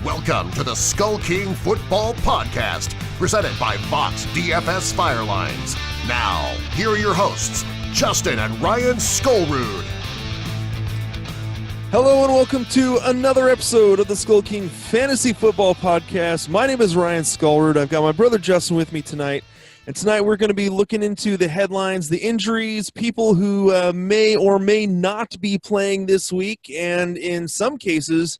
Welcome to the SkullKing Football Podcast, presented by Fox DFS Firelines. Now, here are your hosts, Justin and Ryan Skullrood. Hello and welcome to another episode of the SkullKing Fantasy Football Podcast. My name is Ryan Skullrood. I've got my brother Justin with me tonight. And tonight we're going to be looking into the headlines, the injuries, people who may or may not be playing this week, and in some cases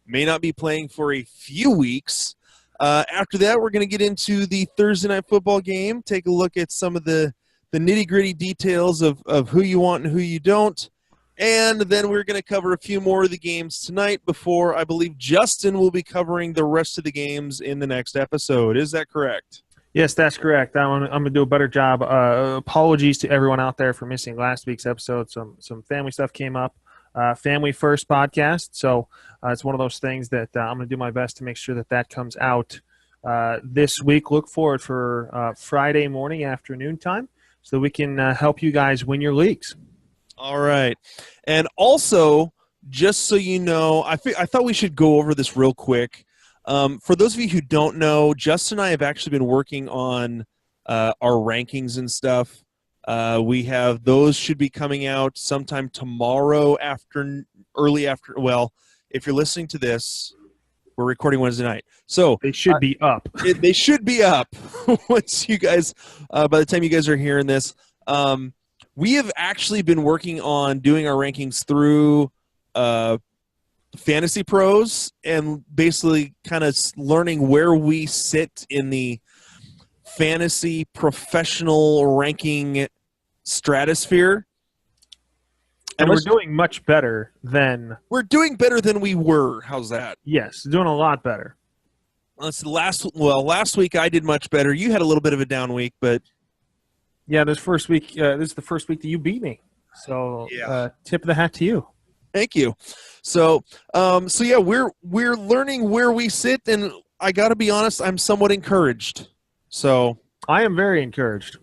may not be playing for a few weeks. After that, we're going to get into the Thursday Night Football game, take a look at some of the nitty-gritty details of who you want and who you don't. And then we're going to cover a few more of the games tonight before I believe Justin will be covering the rest of the games in the next episode. Is that correct? Yes, that's correct. I'm going to do a better job. Apologies to everyone out there for missing last week's episode. Some family stuff came up. Family First podcast. So it's one of those things that I'm going to do my best to make sure that comes out this week. Look forward for Friday morning, afternoon time, so that we can help you guys win your leagues. All right. And also, just so you know, I thought we should go over this real quick. For those of you who don't know, Justin and I have actually been working on our rankings and stuff. We have those should be coming out sometime tomorrow well, if you're listening to this, we're recording Wednesday night. So they should be up. They should be up once you guys, by the time you guys are hearing this. We have actually been working on doing our rankings through Fantasy Pros and basically kind of learning where we sit in the fantasy professional ranking stratosphere. And we're doing much better than... We're doing better than we were. How's that? Yes, doing a lot better. Last week I did much better. You had a little bit of a down week, but... Yeah, this is the first week that you beat me. So yeah. Tip of the hat to you. Thank you. So yeah, we're learning where we sit, and I got to be honest, I'm somewhat encouraged. So I am very encouraged.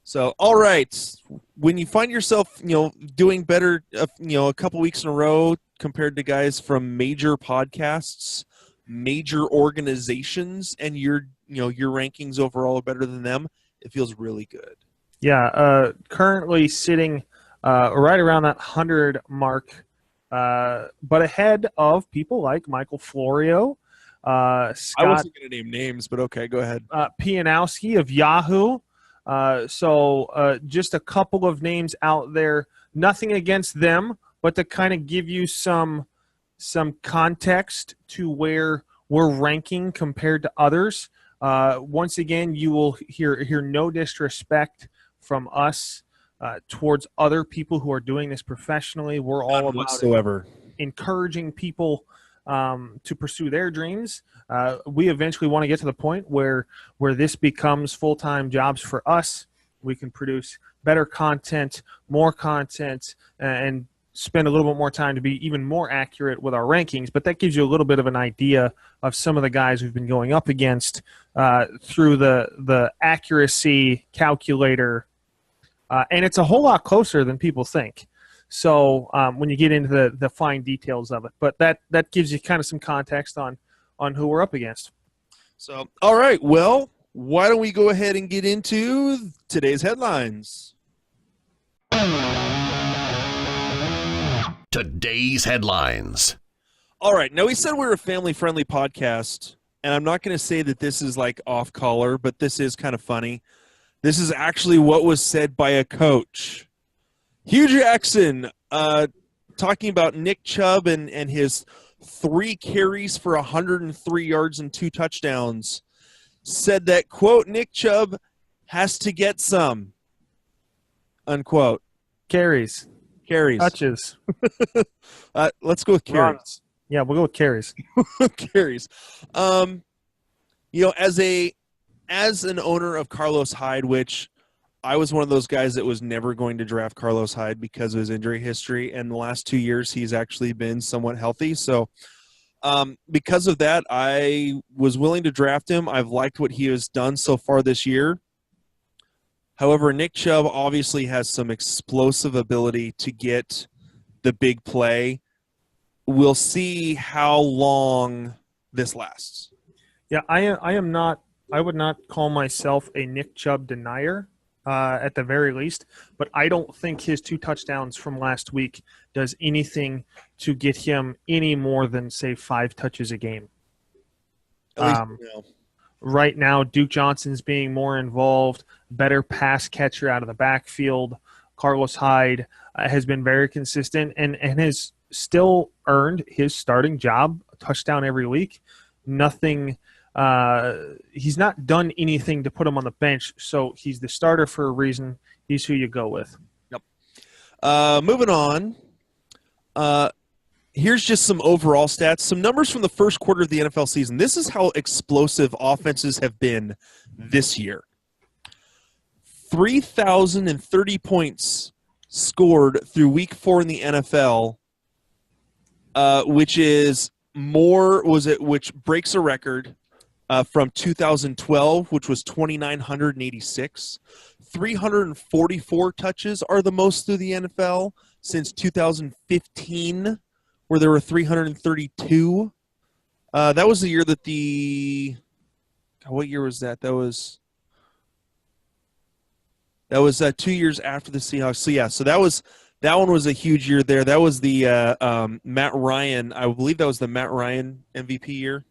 So all right, when you find yourself, doing better, a couple weeks in a row compared to guys from major podcasts, major organizations, and your rankings overall are better than them, it feels really good. Yeah, currently sitting right around that 100 mark, but ahead of people like Michael Florio, Scott, I wasn't going to name names, but okay, go ahead. Pianowski of Yahoo. So just a couple of names out there. Nothing against them, but to kind of give you some context to where we're ranking compared to others. Once again, you will hear no disrespect from us towards other people who are doing this professionally. We're all about encouraging people to pursue their dreams. We eventually want to get to the point where this becomes full-time jobs for us. We can produce better content, more content, and spend a little bit more time to be even more accurate with our rankings. But that gives you a little bit of an idea of some of the guys we've been going up against through the accuracy calculator. And it's a whole lot closer than people think. So when you get into the fine details of it. But that gives you kind of some context on who we're up against. So, all right. Well, why don't we go ahead and get into today's headlines? Today's headlines. All right. Now, we said we're a family-friendly podcast, and I'm not going to say that this is like off-color, but this is kind of funny. This is actually what was said by a coach. Hugh Jackson talking about Nick Chubb and his 3 carries for 103 yards and 2 touchdowns, said that, quote, Nick Chubb has to get some, unquote. Carries. Touches. Let's go with carries. Runs. Yeah, we'll go with carries. Carries. As an owner of Carlos Hyde, which I was one of those guys that was never going to draft Carlos Hyde because of his injury history, and the last 2 years he's actually been somewhat healthy. So because of that, I was willing to draft him. I've liked what he has done so far this year. However, Nick Chubb obviously has some explosive ability to get the big play. We'll see how long this lasts. Yeah, I would not call myself a Nick Chubb denier at the very least, but I don't think his 2 touchdowns from last week does anything to get him any more than, say, 5 touches a game. At least, Right now, Duke Johnson's being more involved, better pass catcher out of the backfield. Carlos Hyde has been very consistent and has still earned his starting job, a touchdown every week. Nothing. He's not done anything to put him on the bench, so he's the starter for a reason. He's who you go with. Yep. Moving on. Here's just some overall stats, some numbers from the first quarter of the NFL season. This is how explosive offenses have been this year. 3,030 points scored through week 4 in the NFL, which breaks a record from 2012, which was 2,986. 344 touches are the most through the NFL since 2015, where there were 332. That was the year that what year was that? That was 2 years after the Seahawks. So yeah, that one was a huge year there. That was the Matt Ryan. I believe that was the Matt Ryan MVP year.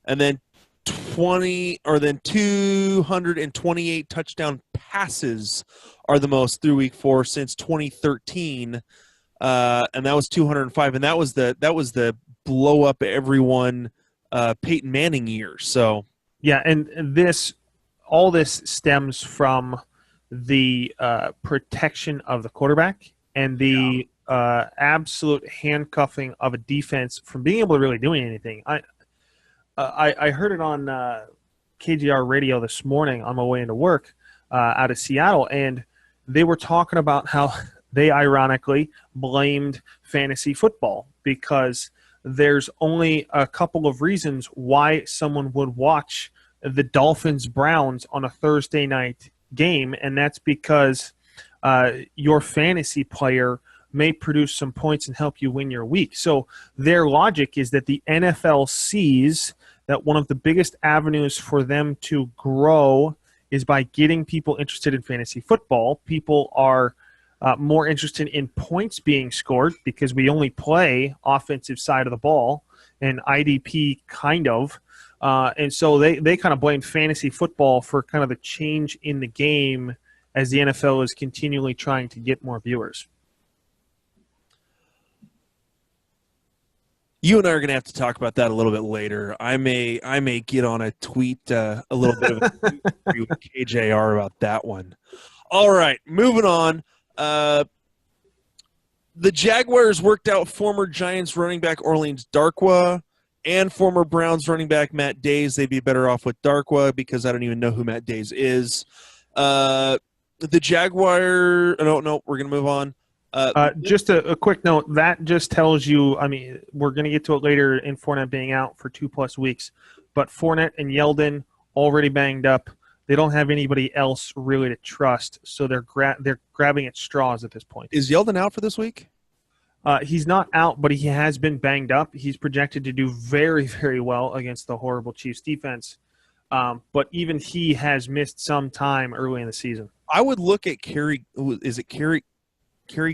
And then 228 touchdown passes are the most through week 4 since 2013. And that was 205, and that was the blow up everyone Peyton Manning year. So yeah, and all this stems from the protection of the quarterback and the absolute handcuffing of a defense from being able to really do anything. I heard it on KGR radio this morning on my way into work out of Seattle, and they were talking about how they ironically blamed fantasy football because there's only a couple of reasons why someone would watch the Dolphins-Browns on a Thursday night game, and that's because your fantasy player may produce some points and help you win your week. So their logic is that the NFL sees that one of the biggest avenues for them to grow is by getting people interested in fantasy football. People are more interested in points being scored because we only play offensive side of the ball and IDP kind of. And so they kind of blame fantasy football for kind of the change in the game as the NFL is continually trying to get more viewers. You and I are going to have to talk about that a little bit later. I may get on a tweet a little bit of a tweet with KJR about that one. All right, moving on. The Jaguars worked out former Giants running back Orleans Darkwa and former Browns running back Matt Days. They'd be better off with Darkwa because I don't even know who Matt Days is. The Jaguar – no, we're going to move on. Just a quick note, that just tells you, I mean, we're going to get to it later in Fournette being out for 2+ weeks, but Fournette and Yeldon already banged up. They don't have anybody else really to trust, so they're grabbing at straws at this point. Is Yeldon out for this week? He's not out, but he has been banged up. He's projected to do very, very well against the horrible Chiefs defense, but even he has missed some time early in the season. I would look at Cary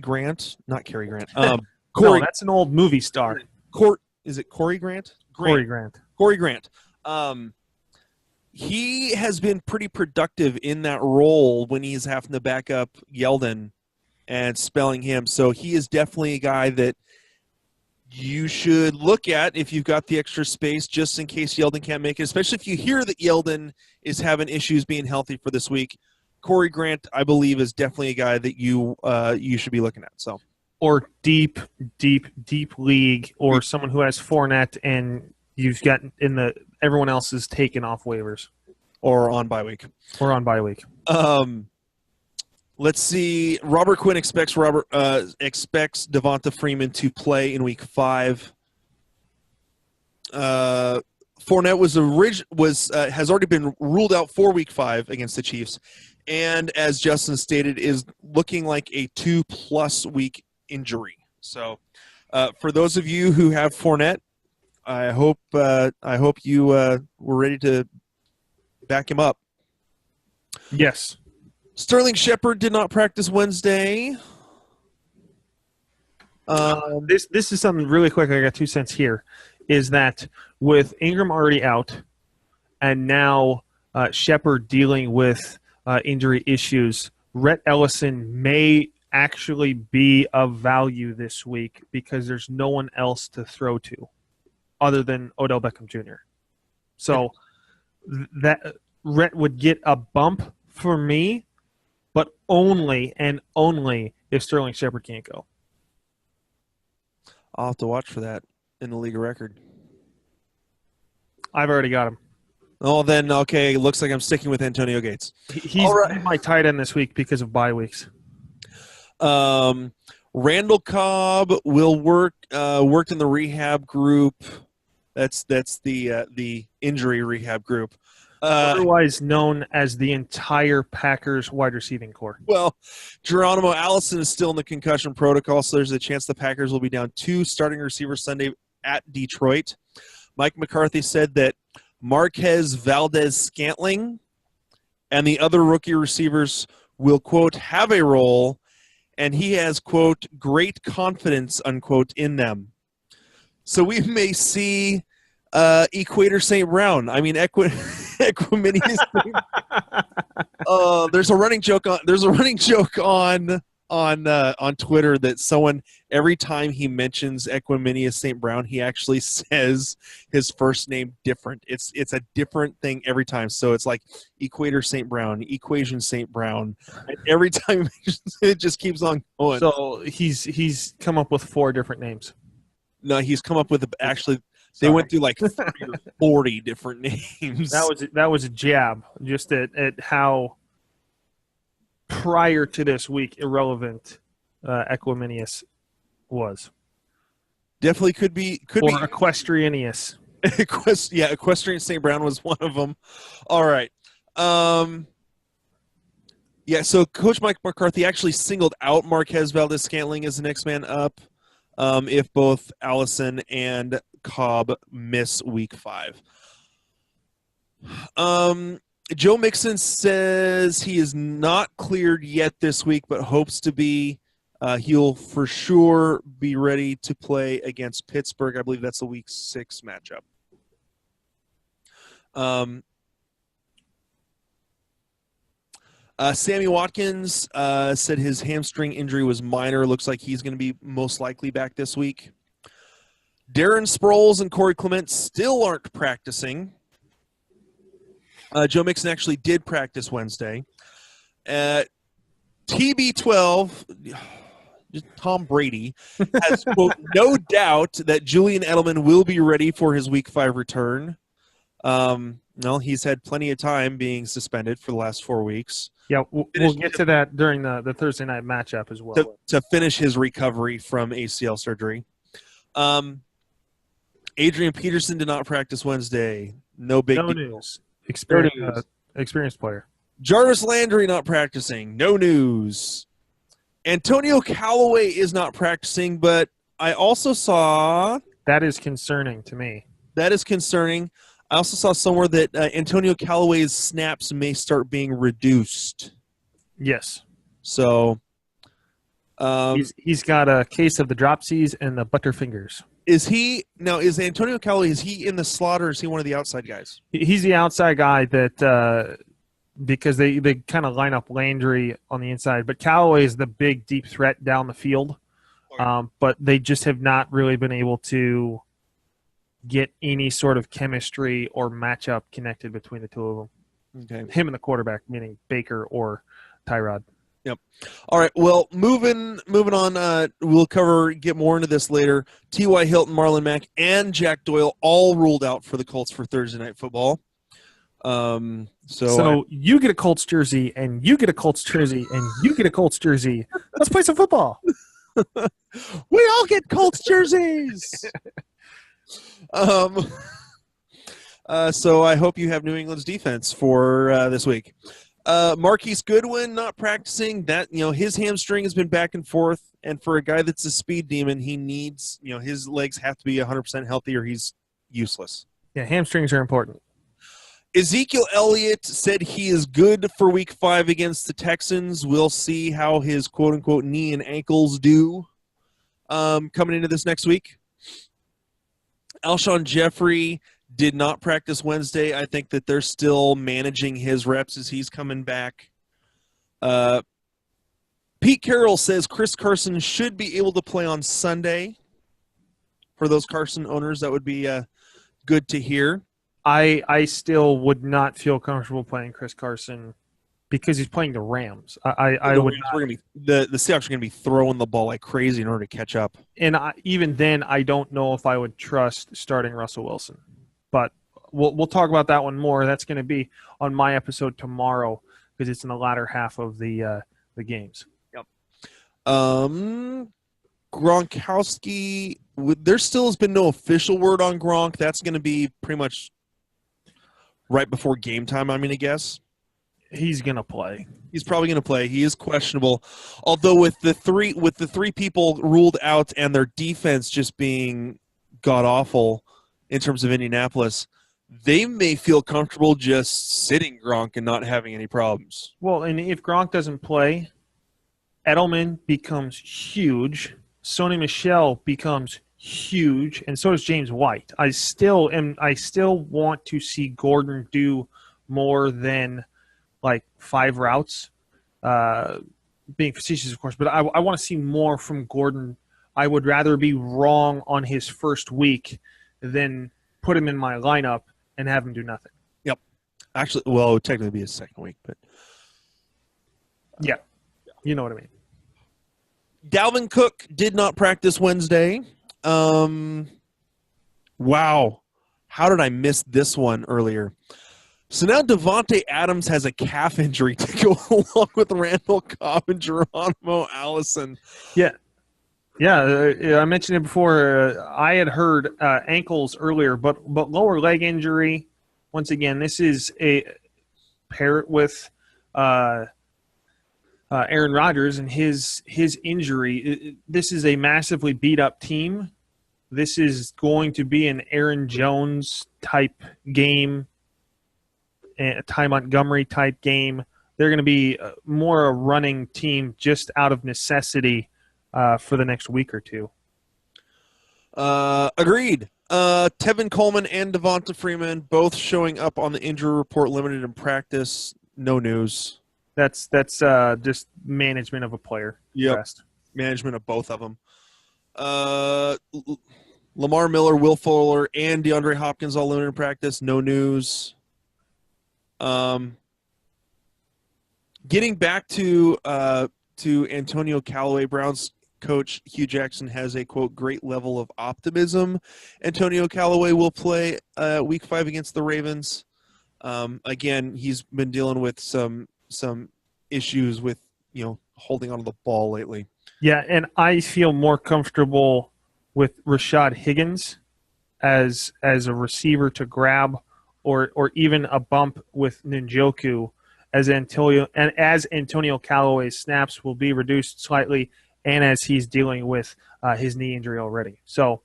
Grant? Not Cary Grant. No, that's an old movie star. Is it Corey Grant? Corey Grant. Corey Grant. He has been pretty productive in that role when he's having to back up Yeldon and spelling him. So he is definitely a guy that you should look at if you've got the extra space just in case Yeldon can't make it, especially if you hear that Yeldon is having issues being healthy for this week. Corey Grant, I believe, is definitely a guy that you should be looking at. So, or deep league, or someone who has Fournette and you've got everyone else is taken off waivers or on bye week. Let's see. Robert Quinn expects Devonta Freeman to play in week 5. Fournette has already been ruled out for week 5 against the Chiefs. And as Justin stated, is looking like a 2+ week injury. So for those of you who have Fournette, I hope you were ready to back him up. Yes. Sterling Shepard did not practice Wednesday. This is something really quick. I got 2 cents here. Is that with Ingram already out, and now Shepard dealing with injury issues, Rhett Ellison may actually be of value this week because there's no one else to throw to other than Odell Beckham Jr. So that Rhett would get a bump for me, but only if Sterling Shepard can't go. I'll have to watch for that in the league of record. I've already got him. Oh, then, okay, looks like I'm sticking with Antonio Gates. He's my tight end this week because of bye weeks. Randall Cobb will worked in the rehab group. That's the injury rehab group. Otherwise known as the entire Packers wide receiving core. Well, Geronimo Allison is still in the concussion protocol, so there's a chance the Packers will be down 2 starting receivers Sunday at Detroit. Mike McCarthy said that Marquez Valdez-Scantling and the other rookie receivers will, quote, have a role, and he has, quote, great confidence, unquote, in them. So we may see Equator St. Brown. I mean, Equiminius. There's a running joke on Twitter that someone, every time he mentions Equiminius St. Brown, he actually says his first name different. It's a different thing every time. So it's like Equator St. Brown, Equation St. Brown. And every time it just keeps on going. So he's come up with 4 different names. No, he's come up with actually. They went through like 30 or 40 different names. That was a jab, just at how prior to this week irrelevant Equiminius was. Definitely could be Equestrianius. Equestrian St. Brown was one of them. All right. So Coach Mike McCarthy actually singled out Marquez Valdez-Scantling as the next man up if both Allison and Cobb miss week 5. Joe Mixon says he is not cleared yet this week, but hopes to be. He'll for sure be ready to play against Pittsburgh. I believe that's a week 6 matchup. Sammy Watkins said his hamstring injury was minor. Looks like he's going to be most likely back this week. Darren Sproles and Corey Clement still aren't practicing. Joe Mixon actually did practice Wednesday. TB12, Tom Brady, has, quote, no doubt that Julian Edelman will be ready for his week 5 return. No, he's had plenty of time being suspended for the last 4 weeks. Yeah, we'll get to that during the Thursday night matchup as well. To finish his recovery from ACL surgery. Adrian Peterson did not practice Wednesday. No big news. Experienced player. Jarvis Landry not practicing. No news. Antonio Callaway is not practicing, but I also saw... That is concerning to me. That is concerning. I also saw somewhere that Antonio Callaway's snaps may start being reduced. Yes. So... he's got a case of the dropsies and the butterfingers. Is Antonio Callaway, is he in the slot or is he one of the outside guys? He's the outside guy that because they kind of line up Landry on the inside. But Callaway is the big, deep threat down the field. But they just have not really been able to get any sort of chemistry or matchup connected between the two of them. Okay. Him and the quarterback, meaning Baker or Tyrod. Yep. All right. Well, moving on. We'll get more into this later. T.Y. Hilton, Marlon Mack, and Jack Doyle all ruled out for the Colts for Thursday Night Football. So you get a Colts jersey, and you get a Colts jersey, and you get a Colts jersey. Let's play some football. We all get Colts jerseys. So I hope you have New England's defense for this week. Marquise Goodwin not practicing. That his hamstring has been back and forth, and for a guy that's a speed demon, he needs his legs have to be 100% healthy, or he's useless. Yeah, hamstrings are important. Ezekiel Elliott said he is good for Week 5 against the Texans. We'll see how his quote-unquote knee and ankles do coming into this next week. Alshon Jeffrey did not practice Wednesday. I think that they're still managing his reps as he's coming back. Pete Carroll says Chris Carson should be able to play on Sunday. For those Carson owners, that would be good to hear. I still would not feel comfortable playing Chris Carson because he's playing the Rams. The Seahawks are going to be throwing the ball like crazy in order to catch up. And even then, I don't know if I would trust starting Russell Wilson. But we'll talk about that one more. That's going to be on my episode tomorrow because it's in the latter half of the games. Yep. Gronkowski, there still has been no official word on Gronk. That's going to be pretty much right before game time, I'm going to guess. He's going to play. He's probably going to play. He is questionable. Although with the three people ruled out and their defense just being god-awful in terms of Indianapolis, they may feel comfortable just sitting Gronk and not having any problems. Well, and if Gronk doesn't play, Edelman becomes huge. Sony Michel becomes huge, and so does James White. I still want to see Gordon do more than like 5 routes, being facetious, of course, but I want to see more from Gordon. I would rather be wrong on his first week than put him in my lineup and have him do nothing. Yep. Actually, well, it would technically be his second week, but yeah, you know what I mean. Dalvin Cook did not practice Wednesday. Wow. How did I miss this one earlier? So now Devontae Adams has a calf injury to go along with Randall Cobb and Geronimo Allison. Yeah. I mentioned it before. I had heard ankles earlier, but lower leg injury. Once again, this is a pair it with Aaron Rodgers and his injury. This is a massively beat up team. This is going to be an Aaron Jones type game, a Ty Montgomery type game. They're going to be more a running team just out of necessity for the next week or two. Agreed. Tevin Coleman and Devonta Freeman both showing up on the injury report, limited in practice. No news. That's just management of a player. Yep. Management of both of them. Lamar Miller, Will Fuller, and DeAndre Hopkins all limited in practice. No news. Getting back to Antonio Callaway, Browns coach Hugh Jackson has a, quote, great level of optimism. Antonio Callaway will play Week 5 against the Ravens. Again, he's been dealing with some issues with, holding onto the ball lately. Yeah, and I feel more comfortable with Rashad Higgins as a receiver to grab or even a bump with Njoku as Antonio Callaway's snaps will be reduced slightly and as he's dealing with his knee injury already. So,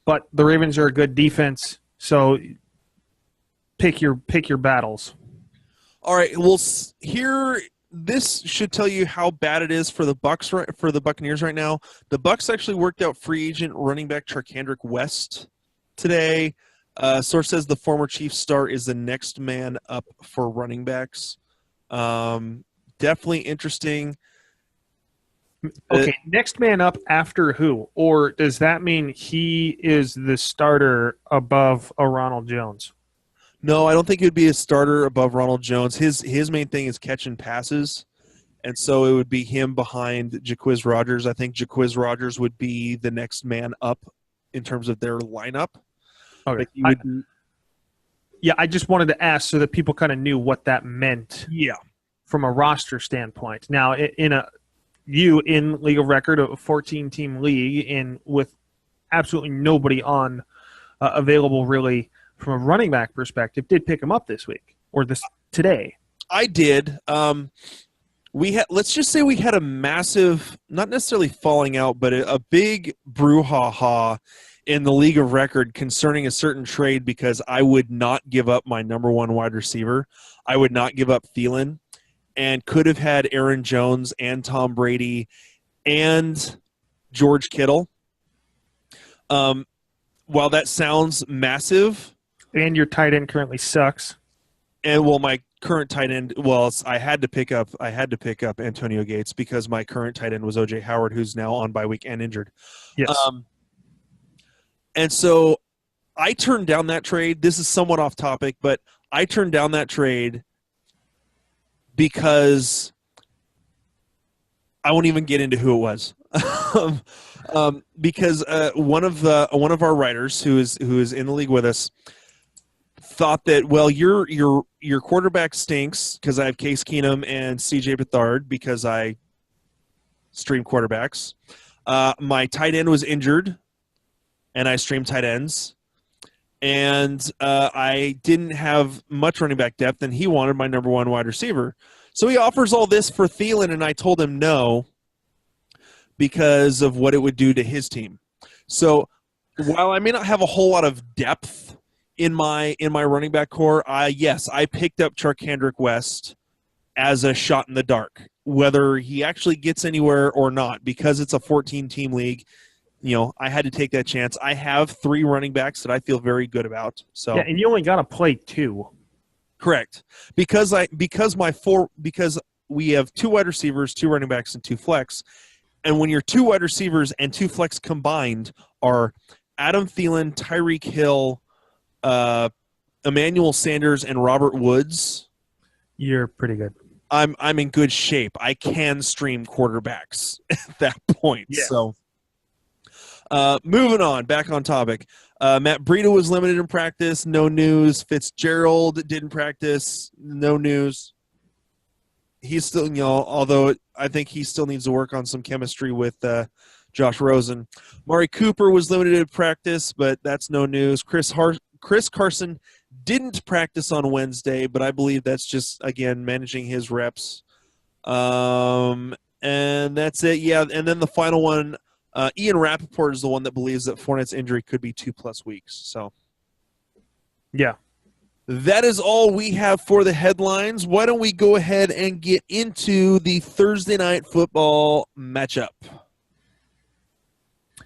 but the Ravens are a good defense, so pick your battles. All right, well, here this should tell you how bad it is for the Buccaneers right now. The Bucs actually worked out free agent running back Charkandrick West today. Source says the former Chiefs star is the next man up for running backs. Definitely interesting. Okay, next man up after who? Or does that mean he is the starter above a Ronald Jones? No, I don't think it would be a starter above Ronald Jones. His main thing is catching passes, and so it would be him behind Jacquizz Rodgers. I think Jacquizz Rodgers would be the next man up in terms of their lineup. Okay. Like I just wanted to ask so that people kind of knew what that meant. Yeah. From a roster standpoint. Now, in League of Record, a 14-team league, and with absolutely nobody on available really from a running back perspective, did pick him up this week or today. I did. Let's just say we had a massive, not necessarily falling out, but a big brouhaha in the league of record concerning a certain trade because I would not give up my number one wide receiver. I would not give up Thielen, and could have had Aaron Jones and Tom Brady and George Kittle. While that sounds massive, and your tight end currently sucks. And my current tight end, I had to pick up Antonio Gates because my current tight end was OJ Howard, who's now on bye week and injured. Yes. And so I turned down that trade. This is somewhat off topic, but I turned down that trade because I won't even get into who it was. Because one of our writers who is in the league with us thought that, well, your quarterback stinks because I have Case Keenum and CJ Beathard because I stream quarterbacks. My tight end was injured, and I stream tight ends. And I didn't have much running back depth, and he wanted my number one wide receiver. So he offers all this for Thielen, and I told him no because of what it would do to his team. So while I may not have a whole lot of depth in my running back core, I picked up Charkandrick West as a shot in the dark, whether he actually gets anywhere or not, because it's a 14-team league. I had to take that chance. I have 3 running backs that I feel very good about. So yeah, and you only got to play 2. Correct, because we have 2 wide receivers, 2 running backs, and 2 flex. And when your 2 wide receivers and 2 flex combined are Adam Thielen, Tyreek Hill, Emmanuel Sanders, and Robert Woods, you're pretty good. I'm in good shape. I can stream quarterbacks at that point. Yeah. So moving on, back on topic. Matt Breida was limited in practice. No news. Fitzgerald didn't practice. No news. He's still, although I think he still needs to work on some chemistry with Josh Rosen. Mari Cooper was limited in practice, but that's no news. Chris Carson didn't practice on Wednesday, but I believe that's just, again, managing his reps. And that's it. Yeah, and then the final one, Ian Rappaport is the one that believes that Fournette's injury could be 2+ weeks. So, yeah. That is all we have for the headlines. Why don't we go ahead and get into the Thursday night football matchup?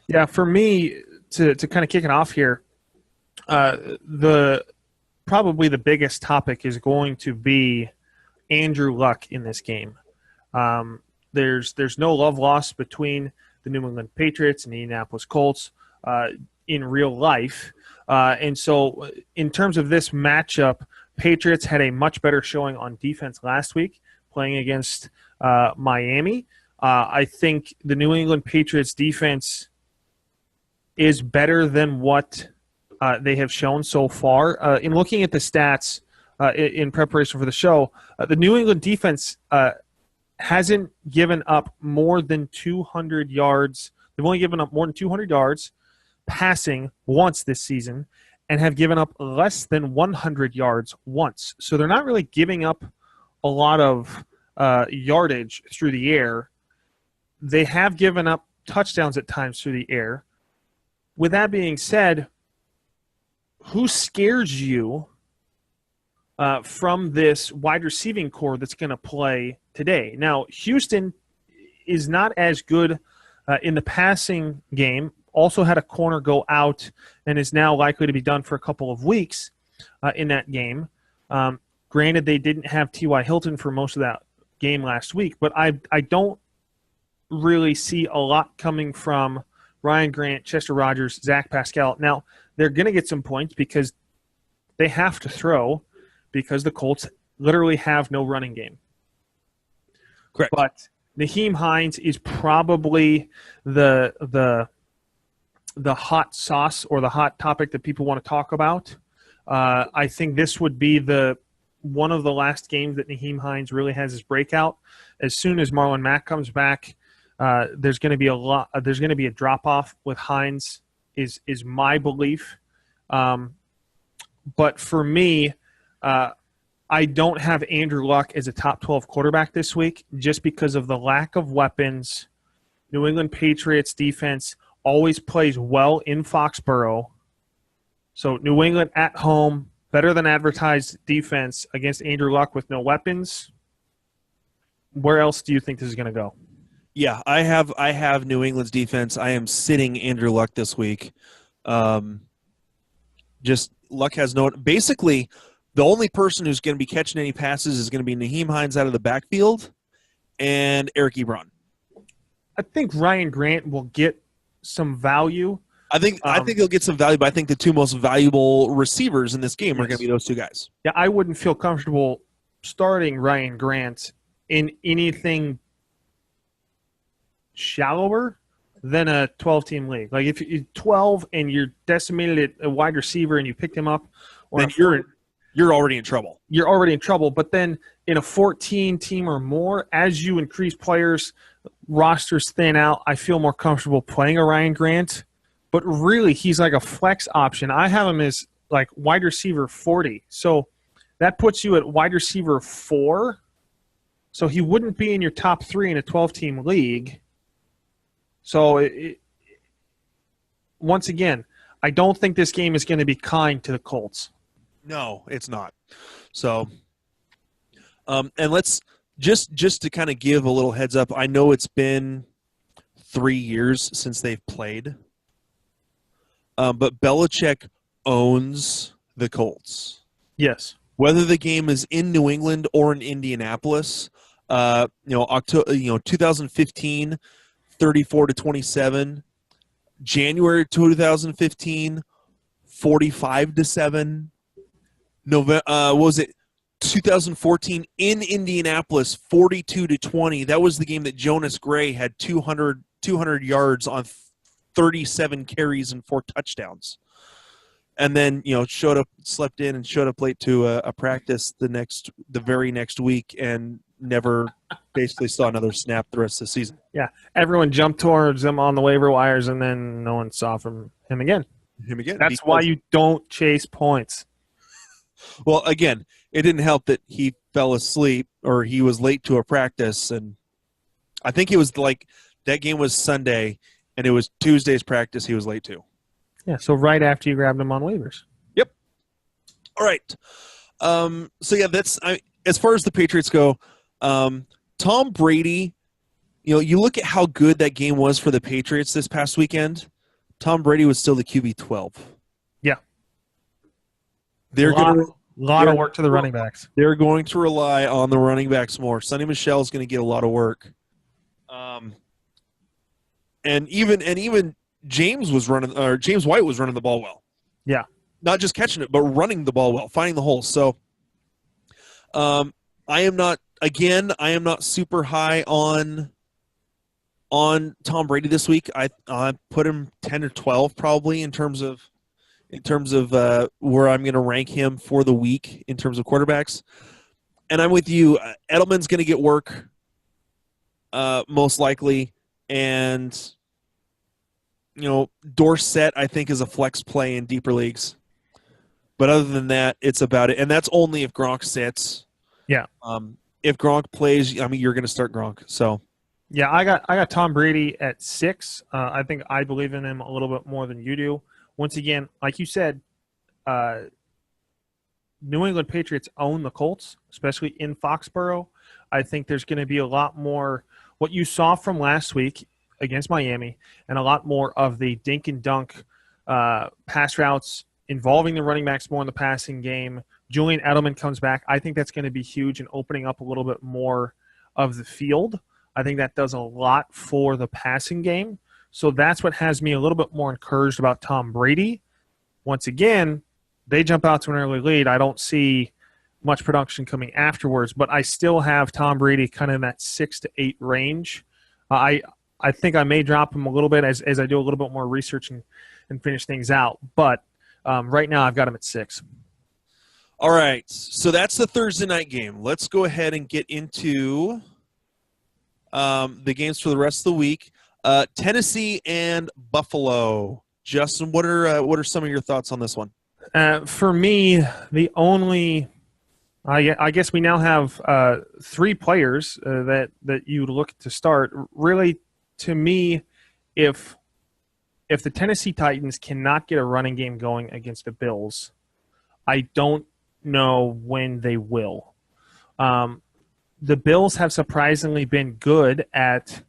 Yeah, for me, to kind of kick it off here, probably the biggest topic is going to be Andrew Luck in this game. There's no love lost between the New England Patriots and the Indianapolis Colts in real life. And so in terms of this matchup, Patriots had a much better showing on defense last week playing against Miami. I think the New England Patriots defense is better than what they have shown so far. In looking at the stats in preparation for the show, the New England defense hasn't given up more than 200 yards. They've only given up more than 200 yards passing once this season and have given up less than 100 yards once. So they're not really giving up a lot of yardage through the air. They have given up touchdowns at times through the air. With that being said, who scares you from this wide receiving core that's going to play today? Now, Houston is not as good in the passing game. Also had a corner go out and is now likely to be done for a couple of weeks in that game. Granted, they didn't have T.Y. Hilton for most of that game last week, but I don't really see a lot coming from Ryan Grant, Chester Rogers, Zach Pascal. Now, they're going to get some points because they have to throw because the Colts literally have no running game. Correct. But Nyheim Hines is probably the hot sauce or the hot topic that people want to talk about. I think this would be one of the last games that Nyheim Hines really has his breakout. As soon as Marlon Mack comes back, there's going to be a drop off with Hines. Is my belief. But for me, I don't have Andrew Luck as a top 12 quarterback this week just because of the lack of weapons. New England Patriots defense always plays well in Foxborough. So New England at home, better than advertised defense against Andrew Luck with no weapons. Where else do you think this is going to go? Yeah, I have New England's defense. I am sitting Andrew Luck this week. Just Luck has no – basically, the only person who's going to be catching any passes is going to be Naheem Hines out of the backfield and Eric Ebron. I think Ryan Grant will get some value. I think he'll get some value, but I think the two most valuable receivers in this game are going to be those two guys. Yeah, I wouldn't feel comfortable starting Ryan Grant in anything shallower than a 12-team league. Like if you're 12 and you're decimated at a wide receiver and you picked him up, then you're already in trouble. You're already in trouble. But then in a 14-team or more, as you increase players, rosters thin out, I feel more comfortable playing a Ryan Grant. But really, he's like a flex option. I have him as like wide receiver 40. So that puts you at wide receiver 4. So he wouldn't be in your top 3 in a 12-team league. So once again, I don't think this game is going to be kind to the Colts. No, it's not. So, and let's just to kind of give a little heads up. I know it's been 3 years since they've played. But Belichick owns the Colts. Yes. Whether the game is in New England or in Indianapolis, 2015, 34-27. January 2015, 45-7. November, what was it? 2014 in Indianapolis, 42-20. That was the game that Jonas Gray had 200 yards on 37 carries and 4 touchdowns, and then slept in and showed up late to a practice the very next week and never basically saw another snap the rest of the season. Yeah, everyone jumped towards him on the waiver wires, and then no one saw from him again. That's why you don't chase points. Well, again, it didn't help that he fell asleep or he was late to a practice, and I think it was like that game was Sunday. And it was Tuesday's practice he was late to. Yeah, so right after you grabbed him on waivers. Yep. All right. So, yeah, that's as far as the Patriots go, Tom Brady, you look at how good that game was for the Patriots this past weekend. Tom Brady was still the QB 12. Yeah. They're going to a lot of work to the running backs. They're going to rely on the running backs more. Sonny Michel is going to get a lot of work. And even James White was running the ball well. Yeah. Not just catching it, but running the ball well, finding the holes. So I am not super high on Tom Brady this week. I put him 10 or 12 probably in terms of where I'm going to rank him for the week in terms of quarterbacks. And I'm with you. Edelman's going to get work most likely. And, Dorsett, I think, is a flex play in deeper leagues. But other than that, it's about it. And that's only if Gronk sits. Yeah. If Gronk plays, you're going to start Gronk. So. Yeah, I got Tom Brady at 6. I think I believe in him a little bit more than you do. Once again, like you said, New England Patriots own the Colts, especially in Foxborough. I think there's going to be a lot more what you saw from last week against Miami and a lot more of the dink and dunk pass routes involving the running backs more in the passing game. Julian Edelman comes back. I think that's going to be huge in opening up a little bit more of the field. I think that does a lot for the passing game. So that's what has me a little bit more encouraged about Tom Brady. Once again, they jump out to an early lead. I don't see much production coming afterwards, but I still have Tom Brady kind of in that 6 to 8 range. I think I may drop him a little bit as I do a little bit more research and finish things out. But right now I've got him at 6. All right, so that's the Thursday night game. Let's go ahead and get into the games for the rest of the week. Tennessee and Buffalo. Justin, what are some of your thoughts on this one? For me, the only I guess we now have 3 players that you look to start. Really, to me, if if the Tennessee Titans cannot get a running game going against the Bills, I don't know when they will. The Bills have surprisingly been good at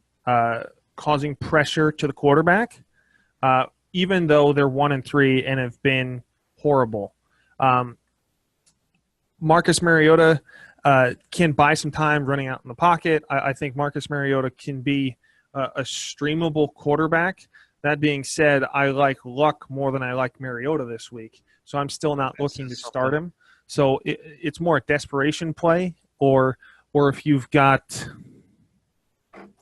causing pressure to the quarterback, even though they're 1-3 and have been horrible. Marcus Mariota can buy some time running out in the pocket. I think Marcus Mariota can be a streamable quarterback. That being said, I like Luck more than I like Mariota this week, so I'm still not looking to start him. So it's more a desperation play, or if you've got,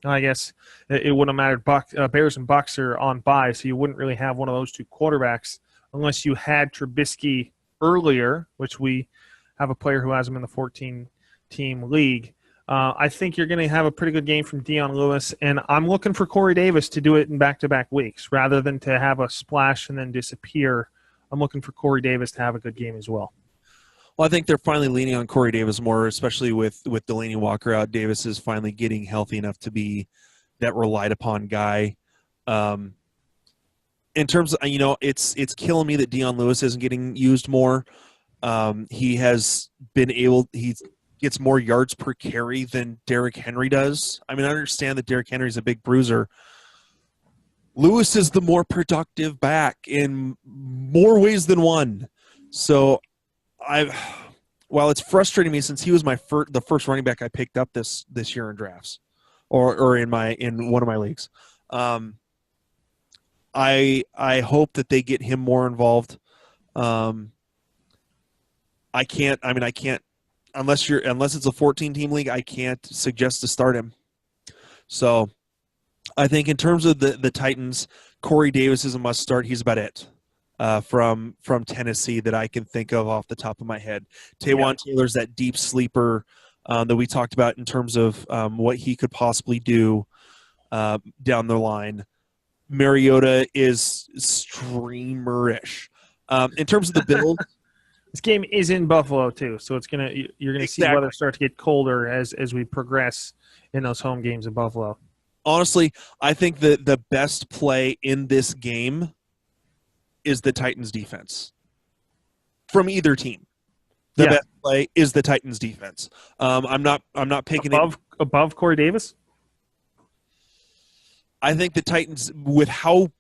I guess it wouldn't have mattered. Bears and Bucks are on bye, so you wouldn't really have one of those two quarterbacks unless you had Trubisky earlier, which we have a player who has him in the 14-team league. I think you're going to have a pretty good game from Dion Lewis, and I'm looking for Corey Davis to do it in back-to-back weeks rather than to have a splash and then disappear. I'm looking for Corey Davis to have a good game as well. Well, I think they're finally leaning on Corey Davis more, especially with Delaney Walker out. Davis is finally getting healthy enough to be that relied-upon guy. In terms of, it's killing me that Dion Lewis isn't getting used more. He gets more yards per carry than Derrick Henry does. I mean, I understand that Derrick Henry's a big bruiser. Lewis is the more productive back in more ways than one. So, while it's frustrating me since he was the first running back I picked up this year in drafts, or in one of my leagues, I hope that they get him more involved. I can't. Unless it's a 14-team league, I can't suggest to start him. So I think in terms of the Titans, Corey Davis is a must start. He's about it from Tennessee that I can think of off the top of my head. Taywan Taylor's that deep sleeper that we talked about in terms of what he could possibly do down the line. Mariota is streamerish. In terms of the build. This game is in Buffalo too, so you're gonna see weather start to get colder as we progress in those home games in Buffalo. Honestly, I think that the best play in this game is the Titans defense from either team. The best play is the Titans defense. I'm not picking above Corey Davis. I think the Titans, with how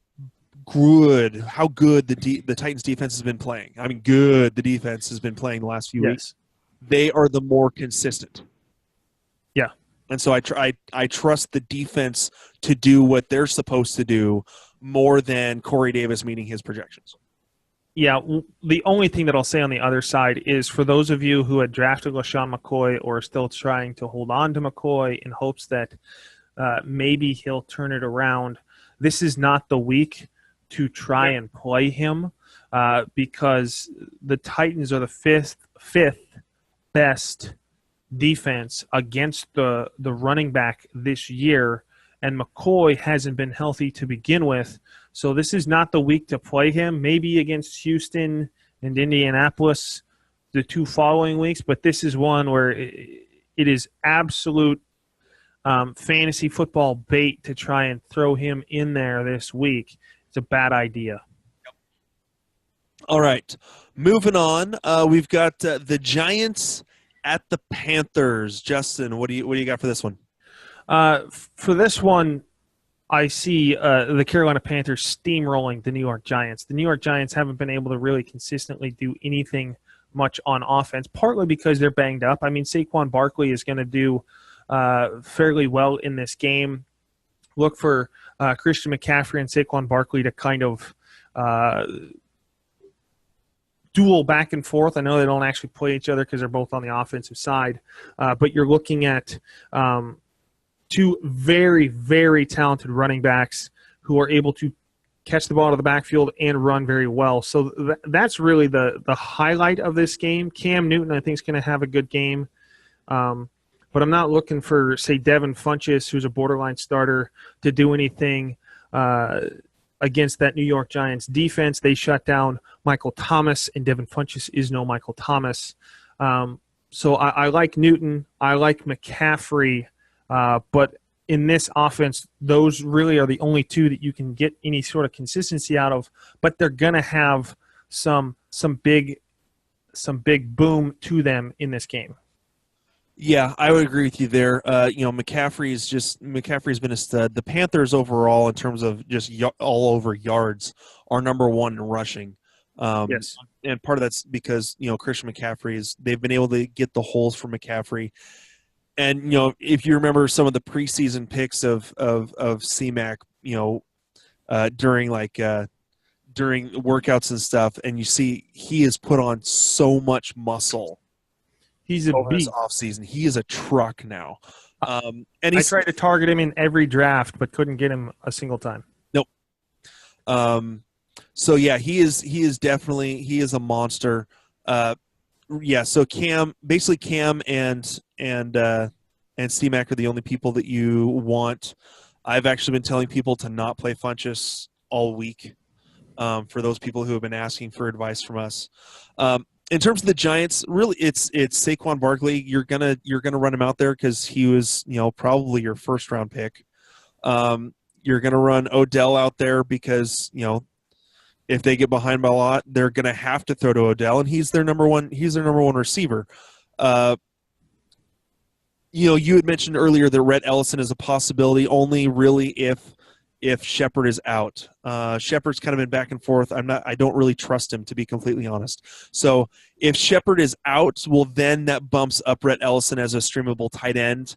good the Titans defense has been playing. I mean, good the defense has been playing the last few weeks. They are the more consistent. Yeah. And so I trust the defense to do what they're supposed to do more than Corey Davis meeting his projections. Yeah, the only thing that I'll say on the other side is for those of you who had drafted LaShawn McCoy or are still trying to hold on to McCoy in hopes that maybe he'll turn it around, this is not the week to try and play him because the Titans are the fifth best defense against the running back this year, and McCoy hasn't been healthy to begin with. So this is not the week to play him. Maybe against Houston and Indianapolis the two following weeks, but this is one where it is absolute fantasy football bait to try and throw him in there this week. It's a bad idea. All right, moving on. We've got the Giants at the Panthers. Justin, what do you got for this one? For this one, I see the Carolina Panthers steamrolling the New York Giants. The New York Giants haven't been able to really consistently do anything much on offense, partly because they're banged up. I mean, Saquon Barkley is going to do fairly well in this game. Look for Christian McCaffrey and Saquon Barkley to kind of duel back and forth. I know they don't actually play each other because they're both on the offensive side, but you're looking at two very, very talented running backs who are able to catch the ball out of the backfield and run very well. So that's really the highlight of this game. Cam Newton, I think, is going to have a good game. But I'm not looking for, say, Devin Funchess, who's a borderline starter, to do anything against that New York Giants defense. They shut down Michael Thomas, and Devin Funchess is no Michael Thomas. So I like Newton. I like McCaffrey. But in this offense, those really are the only two that you can get any sort of consistency out of. But they're gonna have some big boom to them in this game. Yeah, I would agree with you there. McCaffrey's been a stud. The Panthers overall, in terms of just all over yards, are number one in rushing. Yes, and part of that's because Christian McCaffrey they've been able to get the holes for McCaffrey. And if you remember some of the preseason picks of C-Mac, during workouts and stuff, and you see he has put on so much muscle. He's a over beast. his offseason. He is a truck now. And I tried to target him in every draft, but couldn't get him a single time. Nope. So yeah, he is a monster. So Cam and C-Mac are the only people that you want. I've actually been telling people to not play Funchess all week. For those people who have been asking for advice from us. In terms of the Giants, really, it's Saquon Barkley. You're gonna run him out there because he was probably your first round pick. You're gonna run Odell out there because if they get behind by a lot, they're gonna have to throw to Odell, and he's their number one receiver. You had mentioned earlier that Rhett Ellison is a possibility only really if Shepard is out. Shepard's kind of been back and forth. I don't really trust him, to be completely honest. So if Shepard is out, well, then that bumps up Rhett Ellison as a streamable tight end.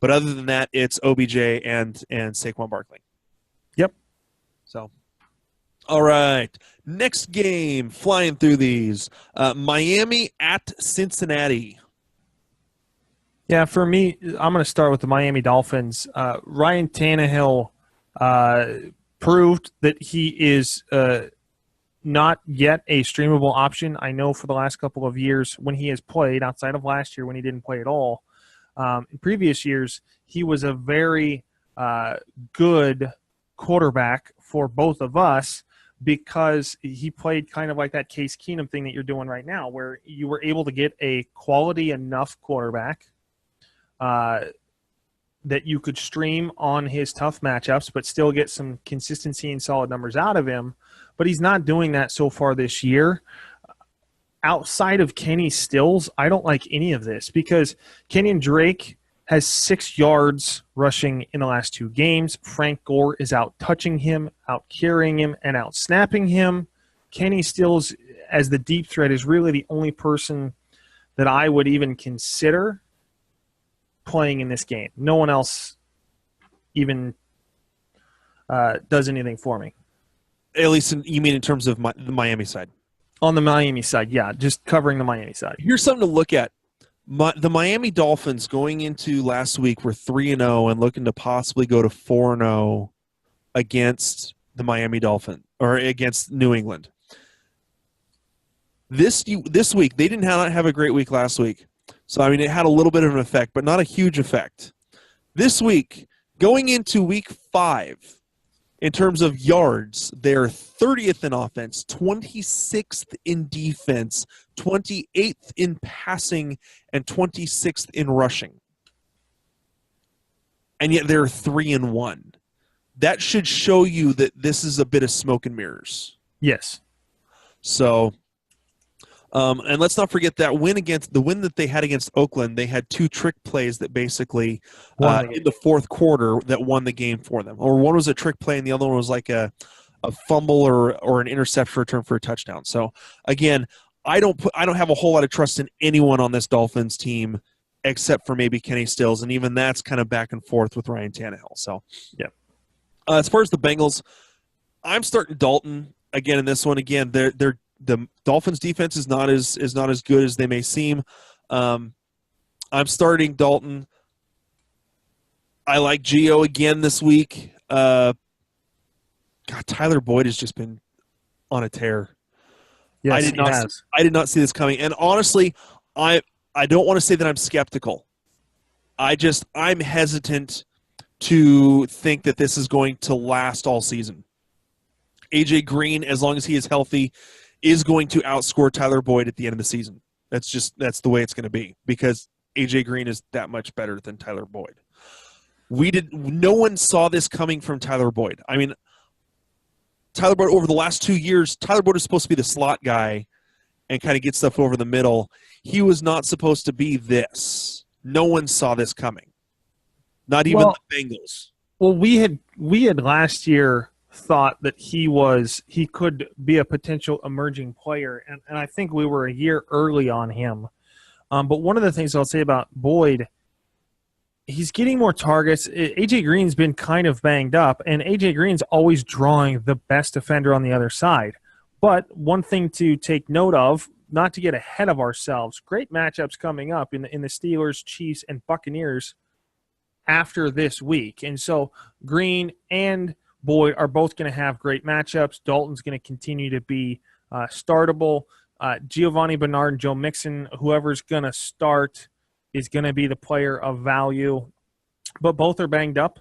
But other than that, it's OBJ and Saquon Barkley. Yep. So, all right. Next game, flying through these. Miami at Cincinnati. Yeah, for me, I'm going to start with the Miami Dolphins. Ryan Tannehill proved that he is not yet a streamable option. I know for the last couple of years when he has played, outside of last year when he didn't play at all, in previous years, he was a very good quarterback for both of us because he played kind of like that Case Keenum thing that you're doing right now, where you were able to get a quality enough quarterback that you could stream on his tough matchups but still get some consistency and solid numbers out of him. But he's not doing that so far this year. Outside of Kenny Stills, I don't like any of this because Kenyon Drake has 6 yards rushing in the last 2 games. Frank Gore is out touching him, out carrying him, and out snapping him. Kenny Stills, as the deep threat, is really the only person that I would even consider playing in this game. No one else even does anything for me. At least you mean in terms of the Miami side? On the Miami side, yeah, just covering the Miami side. Here's something to look at. The Miami Dolphins going into last week were 3-0 and looking to possibly go to 4-0 against the Miami Dolphins or against New England. This week, they did not have a great week last week. So, I mean, it had a little bit of an effect, but not a huge effect. This week, going into week 5, in terms of yards, they're 30th in offense, 26th in defense, 28th in passing, and 26th in rushing. And yet they're 3-1. That should show you that this is a bit of smoke and mirrors. Yes. So, and let's not forget that win that they had against Oakland. They had 2 trick plays that basically in the fourth quarter that won the game for them. Or one was a trick play, and the other one was like a fumble or an interception return for a touchdown. So again, I don't have a whole lot of trust in anyone on this Dolphins team except for maybe Kenny Stills, and even that's kind of back and forth with Ryan Tannehill. So yeah. As far as the Bengals, I'm starting Dalton again in this one. Again, the Dolphins' defense is not as good as they may seem. I'm starting Dalton. I like Gio again this week. God, Tyler Boyd has just been on a tear. Yes, I did not see this coming. And honestly, I don't want to say that I'm skeptical. I'm hesitant to think that this is going to last all season. AJ Green, as long as he is healthy, is going to outscore Tyler Boyd at the end of the season. That's the way it's going to be because AJ Green is that much better than Tyler Boyd. No one saw this coming from Tyler Boyd. I mean, Tyler Boyd, over the last 2 years, Tyler Boyd is supposed to be the slot guy and kind of get stuff over the middle. He was not supposed to be this. No one saw this coming. Not even the Bengals. Well, we had last year thought that he could be a potential emerging player, and I think we were a year early on him. But one of the things I'll say about Boyd, he's getting more targets. A.J. Green's been kind of banged up, and A.J. Green's always drawing the best defender on the other side. But one thing to take note of, not to get ahead of ourselves, great matchups coming up in the Steelers, Chiefs, and Buccaneers after this week. And so Green and Boyd are both going to have great matchups. Dalton's going to continue to be startable. Giovanni Bernard and Joe Mixon, whoever's going to start is going to be the player of value. But both are banged up.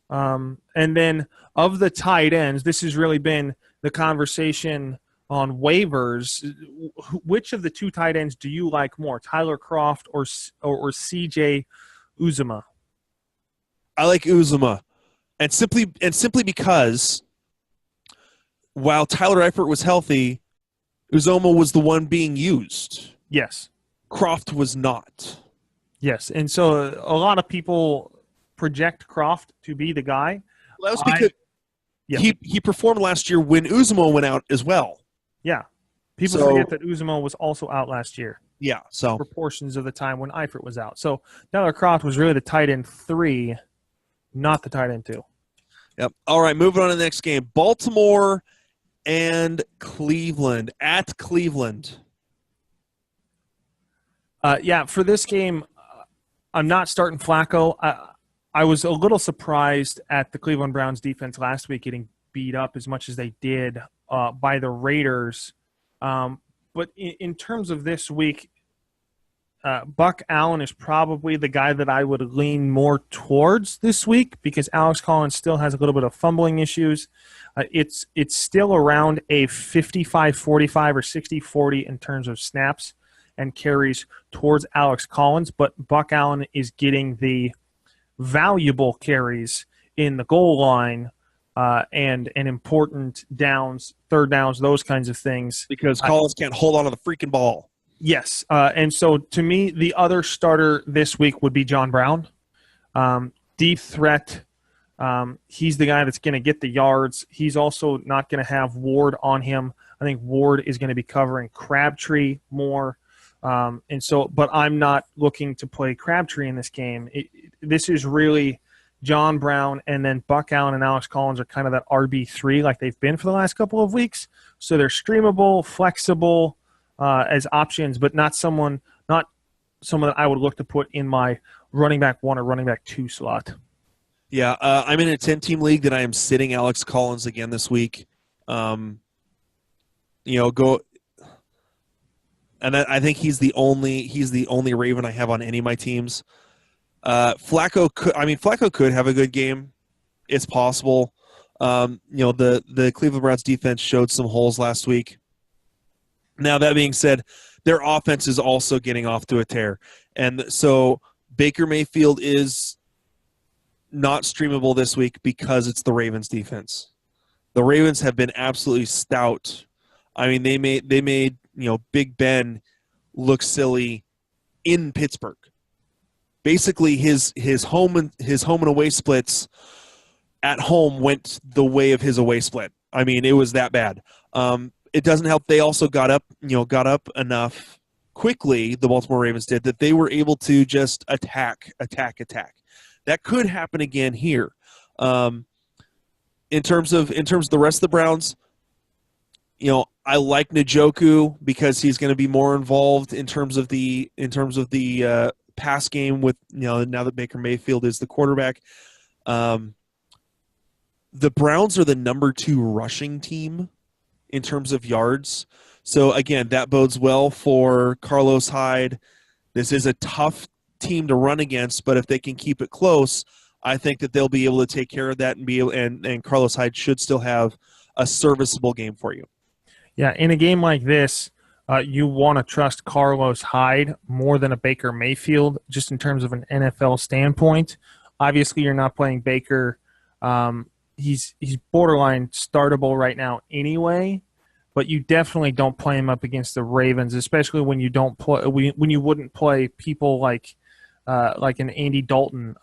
And then of the tight ends, this has really been the conversation on waivers. Which of the two tight ends do you like more, Tyler Kroft or CJ Uzomah? I like Uzomah, and simply because while Tyler Eifert was healthy, Uzomah was the one being used. Yes. Kroft was not. Yes, and so a lot of people project Kroft to be the guy. Well, that was because he performed last year when Uzomah went out as well. Yeah. People forget that Uzomah was also out last year. Yeah, so for portions of the time when Eifert was out. So Tyler Kroft was really the tight end 3, not the tight end 2. Yep. All right, moving on to the next game. Baltimore and Cleveland. At Cleveland. For this game, I'm not starting Flacco. I was a little surprised at the Cleveland Browns defense last week getting beat up as much as they did by the Raiders. But in terms of this week, Buck Allen is probably the guy that I would lean more towards this week because Alex Collins still has a little bit of fumbling issues. It's still around a 55-45 or 60-40 in terms of snaps and carries towards Alex Collins, but Buck Allen is getting the valuable carries in the goal line and important downs, third downs, those kinds of things. Because Collins can't hold on to the freaking ball. Yes, and so to me, the other starter this week would be John Brown. Deep threat. He's the guy that's going to get the yards. He's also not going to have Ward on him. I think Ward is going to be covering Crabtree more. But I'm not looking to play Crabtree in this game. This is really John Brown, and then Buck Allen and Alex Collins are kind of that RB3 like they've been for the last couple of weeks. So they're streamable, flexible as options, but not someone that I would look to put in my running back 1 or running back 2 slot. Yeah, I'm in a 10-team league that I am sitting Alex Collins again this week. And I think he's the only Raven I have on any of my teams. Flacco could have a good game. It's possible. The Cleveland Browns defense showed some holes last week. Now, that being said, their offense is also getting off to a tear. And so Baker Mayfield is not streamable this week because it's the Ravens defense. The Ravens have been absolutely stout. I mean, they made Big Ben look silly in Pittsburgh. Basically, his home and away splits at home went the way of his away split. I mean, it was that bad. It doesn't help. They also got up enough quickly. The Baltimore Ravens did that they were able to just attack. That could happen again here. In terms of the rest of the Browns, I like Njoku because he's going to be more involved in terms of the pass game with now that Baker Mayfield is the quarterback. The Browns are the number 2 rushing team in terms of yards. So again, that bodes well for Carlos Hyde. This is a tough team to run against, but if they can keep it close, I think that they'll be able to take care of that and Carlos Hyde should still have a serviceable game for you. Yeah, in a game like this, you want to trust Carlos Hyde more than a Baker Mayfield, just in terms of an NFL standpoint. Obviously, you're not playing Baker. He's borderline startable right now anyway, but you definitely don't play him up against the Ravens, especially when you don't play when you wouldn't play people like an Andy Dalton.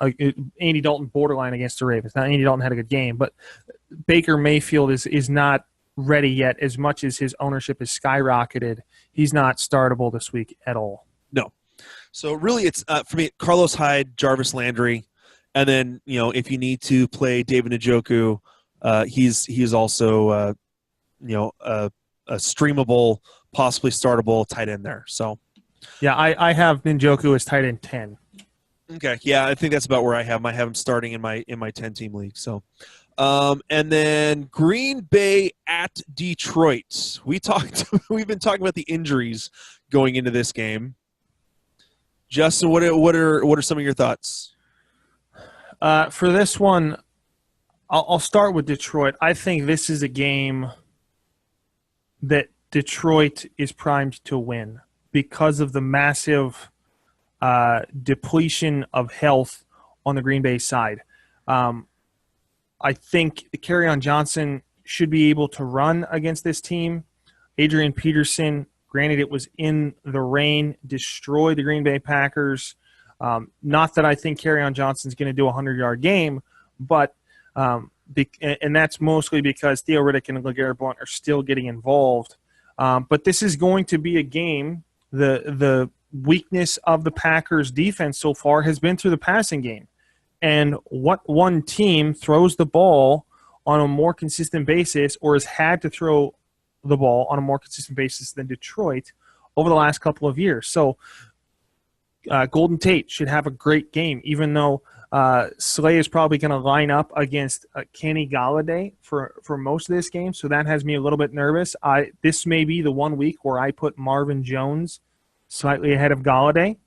Andy Dalton borderline against the Ravens. Now, Andy Dalton had a good game, but Baker Mayfield is not ready yet. As much as his ownership has skyrocketed, he's not startable this week at all. No. So really, it's for me, Carlos Hyde, Jarvis Landry, and then if you need to play David Njoku, he's also a streamable, possibly startable tight end there. So yeah, I have Njoku as tight end 10. Okay, yeah, I think that's about where I have him. I have him starting in my 10-team league. So, and then Green Bay at Detroit. We've been talking about the injuries going into this game. Justin, what are some of your thoughts? For this one, I'll start with Detroit. I think this is a game that Detroit is primed to win because of the massive depletion of health on the Green Bay side. I think Kerryon Johnson should be able to run against this team. Adrian Peterson, granted it was in the rain, destroyed the Green Bay Packers. Not that I think Kerryon Johnson's going to do a 100-yard game, but and that's mostly because Theo Riddick and LeGarrette Blount are still getting involved. But this is going to be a game. The weakness of the Packers defense so far has been through the passing game. And what one team throws the ball on a more consistent basis or has had to throw the ball on a more consistent basis than Detroit over the last couple of years. So Golden Tate should have a great game, even though Slay is probably going to line up against Kenny Galladay for most of this game. So that has me a little bit nervous. This may be the 1 week where I put Marvin Jones slightly ahead of Galladay.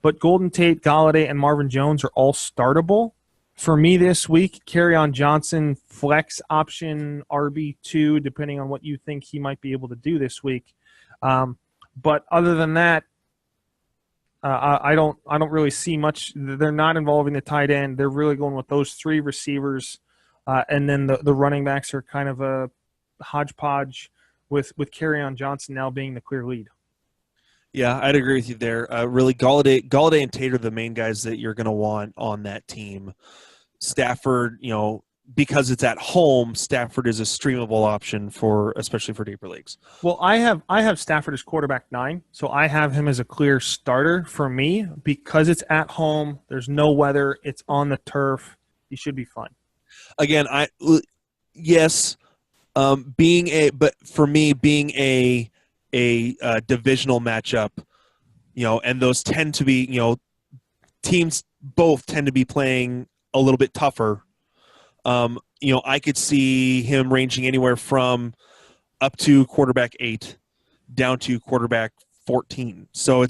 But Golden Tate, Galladay, and Marvin Jones are all startable. For me this week, Kerryon Johnson, flex option, RB2, depending on what you think he might be able to do this week. But other than that, I don't really see much. They're not involving the tight end. They're really going with those three receivers, and then the running backs are kind of a hodgepodge with Kerryon Johnson now being the clear lead. Yeah, I'd agree with you there. Really, Galladay and Tate are the main guys that you're going to want on that team. Stafford, because it's at home, Stafford is a streamable option especially for deeper leagues. Well, I have Stafford as quarterback 9, so I have him as a clear starter for me because it's at home. There's no weather. It's on the turf. He should be fun. Again, yes, but for me being a divisional matchup, and those tend to be, teams both tend to be playing a little bit tougher. I could see him ranging anywhere from up to quarterback 8 down to quarterback 14. So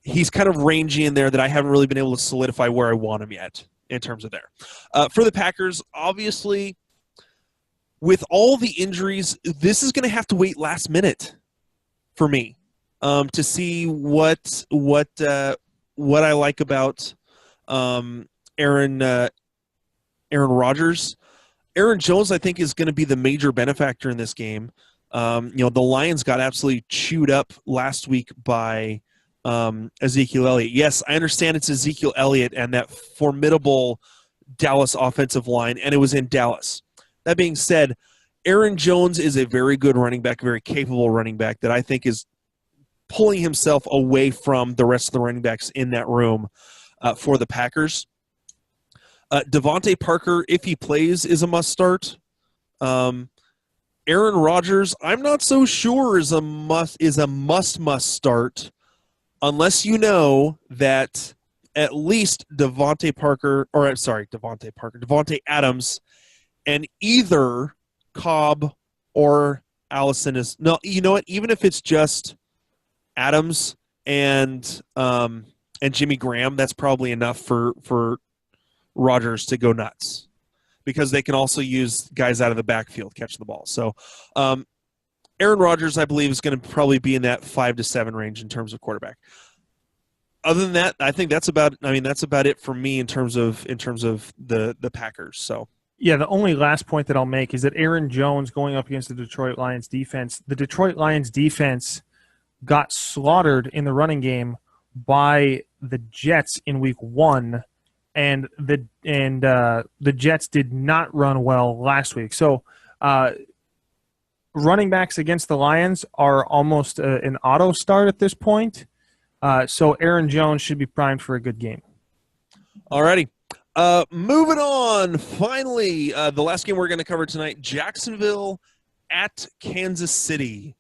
he's kind of ranging in there that I haven't really been able to solidify where I want him yet in terms of there. For the Packers, obviously, with all the injuries, this is going to have to wait last minute for me to see what I like about Aaron Rodgers. Aaron Jones, I think, is going to be the major benefactor in this game. The Lions got absolutely chewed up last week by Ezekiel Elliott. Yes, I understand it's Ezekiel Elliott and that formidable Dallas offensive line, and it was in Dallas. That being said, Aaron Jones is a very good running back, very capable running back that I think is pulling himself away from the rest of the running backs in that room for the Packers. Devontae Parker, if he plays, is a must-start. Aaron Rodgers, I'm not so sure is a must-start unless you know that at least Devontae Adams and either Cobb or Allison is – no, you know what? Even if it's just Adams and Jimmy Graham, that's probably enough for Rodgers to go nuts because they can also use guys out of the backfield catching the ball. So Aaron Rodgers, I believe, is going to probably be in that 5 to 7 range in terms of quarterback. Other than that, I think that's about it for me in terms of the Packers. So Yeah, the only last point that I'll make is that Aaron Jones going up against the Detroit Lions defense. The Detroit Lions defense got slaughtered in the running game by the Jets in week 1, and the Jets did not run well last week. So running backs against the Lions are almost an auto start at this point. So Aaron Jones should be primed for a good game. Alrighty. Moving on, finally, the last game we're going to cover tonight, Jacksonville at Kansas City.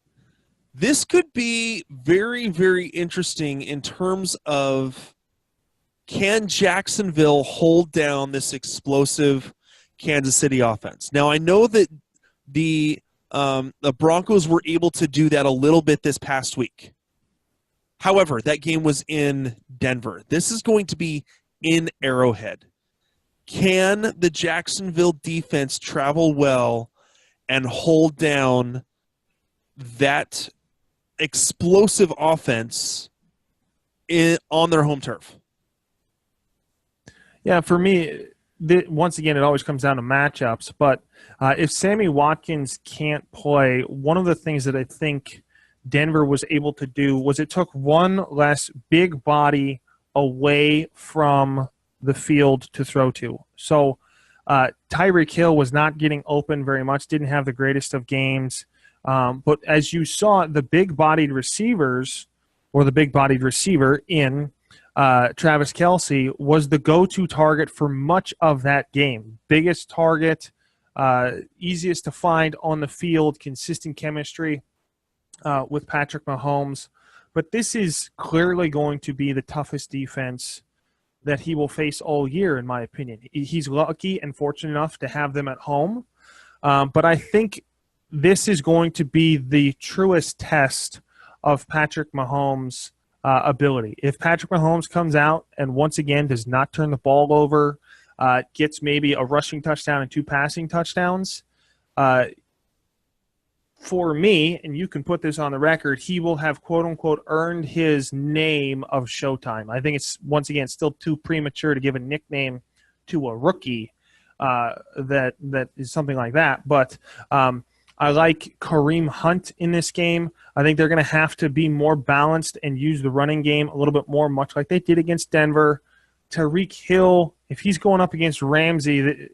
This could be very, very interesting in terms of, can Jacksonville hold down this explosive Kansas City offense? Now, I know that the Broncos were able to do that a little bit this past week. However, that game was in Denver. This is going to be in Arrowhead. Can the Jacksonville defense travel well and hold down that explosive offense on their home turf? Yeah, for me, once again, it always comes down to matchups. But if Sammy Watkins can't play, one of the things that I think Denver was able to do was it took one less big body away from the field to throw to. So Tyreek Hill was not getting open very much, didn't have the greatest of games. But as you saw, the big-bodied receivers, or the big-bodied receiver in Travis Kelce, was the go-to target for much of that game. Biggest target, easiest to find on the field, consistent chemistry with Patrick Mahomes. But this is clearly going to be the toughest defense that he will face all year, in my opinion. He's lucky and fortunate enough to have them at home. But I think this is going to be the truest test of Patrick Mahomes' ability. If Patrick Mahomes comes out and once again does not turn the ball over, gets maybe a rushing touchdown and 2 passing touchdowns, for me, and you can put this on the record, he will have, quote-unquote, earned his name of Showtime. I think it's, once again, still too premature to give a nickname to a rookie that is something like that. But I like Kareem Hunt in this game. I think they're going to have to be more balanced and use the running game a little bit more, much like they did against Denver. Tyreek Hill, if he's going up against Ramsey,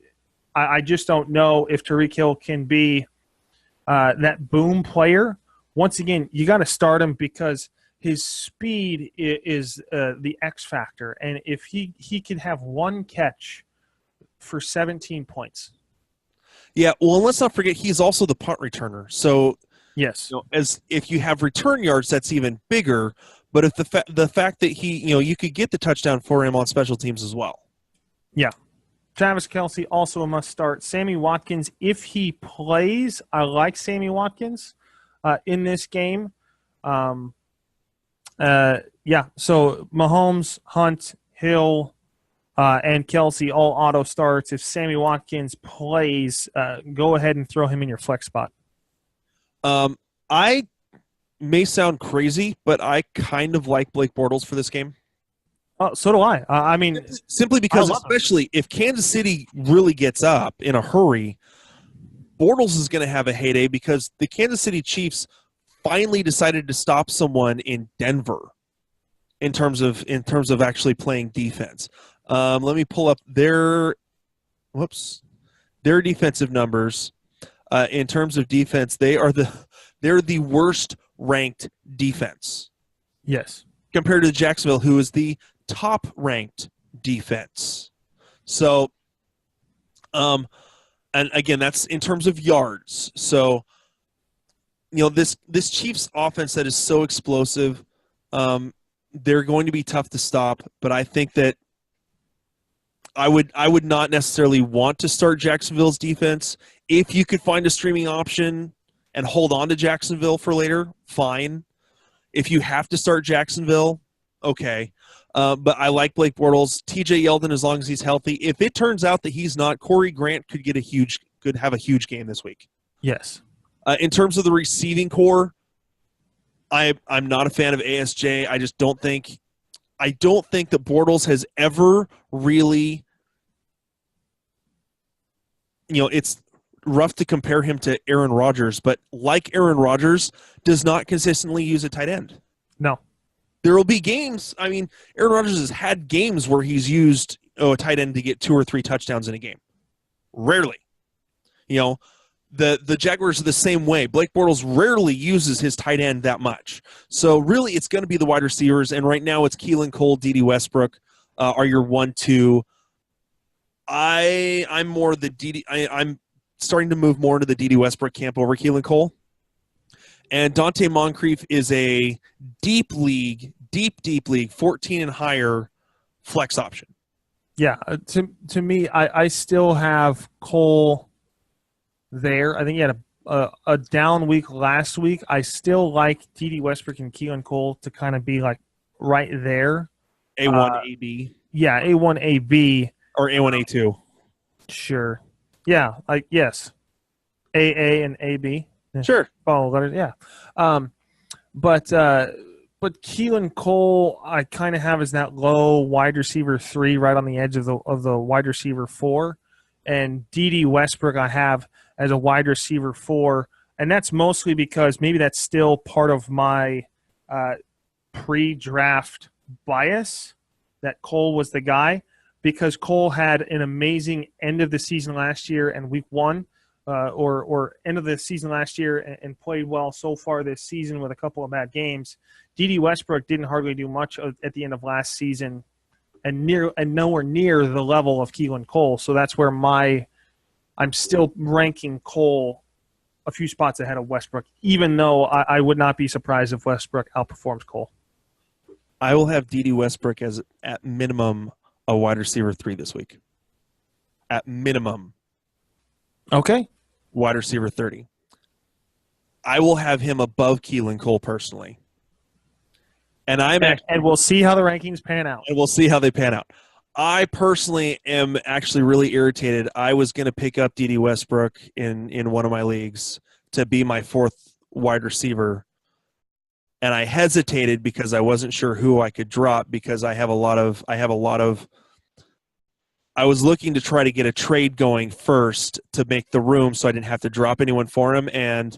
I just don't know if Tyreek Hill can be that boom player. Once again, you got to start him because his speed is the X factor. And if he can have one catch for 17 points. Yeah, well, and let's not forget he's also the punt returner. So, yes, as if you have return yards, that's even bigger. But if the fact that you could get the touchdown for him on special teams as well. Yeah. Travis Kelce, also a must start. Sammy Watkins, if he plays, I like Sammy Watkins in this game. So Mahomes, Hunt, Hill, and Kelce all auto starts. If Sammy Watkins plays, go ahead and throw him in your flex spot. I may sound crazy, but I kind of like Blake Bortles for this game. Oh, so do I. I mean, simply because, especially if Kansas City really gets up in a hurry, Bortles is going to have a heyday because the Kansas City Chiefs finally decided to stop someone in Denver in terms of actually playing defense. Let me pull up their defensive numbers. In terms of defense, they're the worst ranked defense. Yes, compared to Jacksonville, who is the top-ranked defense. So, and again, that's in terms of yards. So, this Chiefs offense that is so explosive, they're going to be tough to stop. But I think that I would not necessarily want to start Jacksonville's defense. If you could find a streaming option and hold on to Jacksonville for later, fine. If you have to start Jacksonville, okay. But I like Blake Bortles. TJ Yeldon, as long as he's healthy. If it turns out that he's not, Corey Grant could have a huge game this week. Yes. In terms of the receiving core, I'm not a fan of ASJ. I just don't think I don't think that Bortles has ever really, it's rough to compare him to Aaron Rodgers, but like Aaron Rodgers, does not consistently use a tight end. No. There will be games. I mean, Aaron Rodgers has had games where he's used a tight end to get 2 or 3 touchdowns in a game. Rarely. The Jaguars are the same way. Blake Bortles rarely uses his tight end that much. So really it's going to be the wide receivers, and right now it's Keelan Cole, D.D. Westbrook are your 1-2. I'm more the D.D. I'm starting to move more into the D.D. Westbrook camp over Keelan Cole. And Dante Moncrief is a deep league, 14 and higher flex option. Yeah, to me, I still have Cole there. I think he had a down week last week. I still like D.D. Westbrook and Keelan Cole to kind of be like right there. A1, A-B. Yeah, A1, A-B. Or A1, A2. Sure. Yeah, yes. AA and AB. Sure. Oh, letters, yeah. But Keelan Cole, I kind of have as that low wide receiver 3, right on the edge of the wide receiver 4, and D.D. Westbrook I have as a wide receiver 4, and that's mostly because maybe that's still part of my pre-draft bias that Cole was the guy, because Cole had an amazing end of the season last year and week 1. Or end of the season last year and played well so far this season with a couple of bad games. D.D. Westbrook didn't hardly do much at the end of last season and nowhere near the level of Keelan Cole. So that's where I'm still ranking Cole a few spots ahead of Westbrook, even though I would not be surprised if Westbrook outperforms Cole. I will have D.D. Westbrook as, at minimum, a wide receiver 3 this week. At minimum. Okay. Wide receiver 30. I will have him above Keelan Cole personally. And we'll see how the rankings pan out. And we'll see how they pan out. I personally am actually really irritated. I was going to pick up D.D. Westbrook in one of my leagues to be my 4th wide receiver. And I hesitated because I wasn't sure who I could drop, because I was looking to try to get a trade going first to make the room so I didn't have to drop anyone for him. And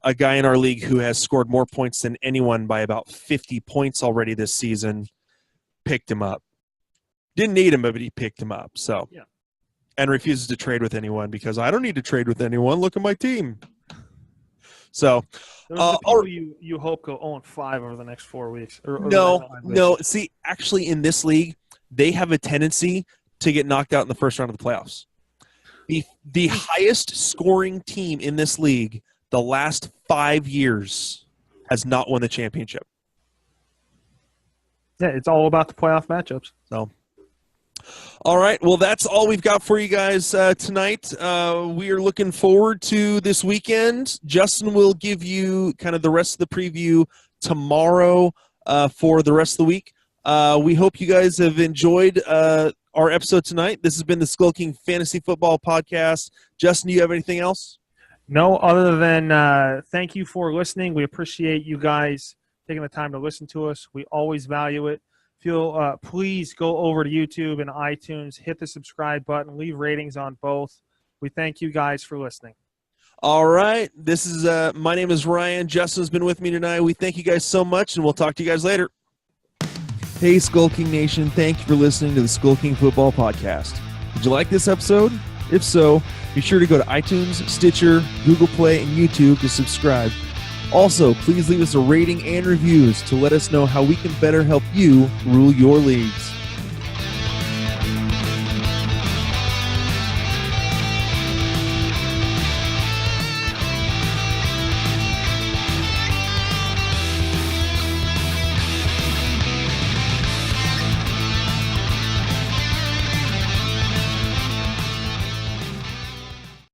a guy in our league who has scored more points than anyone by about 50 points already this season picked him up. Didn't need him, but he picked him up. So, yeah. And refuses to trade with anyone because I don't need to trade with anyone. Look at my team. So, you hope go 0-5 over the next 4 weeks. No. See, actually, in this league, they have a tendency to get knocked out in the first round of the playoffs. The highest scoring team in this league the last 5 years has not won the championship. Yeah, it's all about the playoff matchups. So, all right. Well, that's all we've got for you guys tonight. We are looking forward to this weekend. Justin will give you kind of the rest of the preview tomorrow for the rest of the week. We hope you guys have enjoyed our episode tonight. This has been the SkullKing Fantasy Football Podcast. Justin, do you have anything else? No, other than thank you for listening. We appreciate you guys taking the time to listen to us. We always value it. Please go over to YouTube and iTunes, hit the subscribe button, leave ratings on both. We thank you guys for listening. All right. This is my name is Ryan. Justin's been with me tonight. We thank you guys so much, and we'll talk to you guys later. Hey, SkullKing Nation. Thank you for listening to the SkullKing Football Podcast. Did you like this episode? If so, be sure to go to iTunes, Stitcher, Google Play, and YouTube to subscribe. Also, please leave us a rating and reviews to let us know how we can better help you rule your leagues.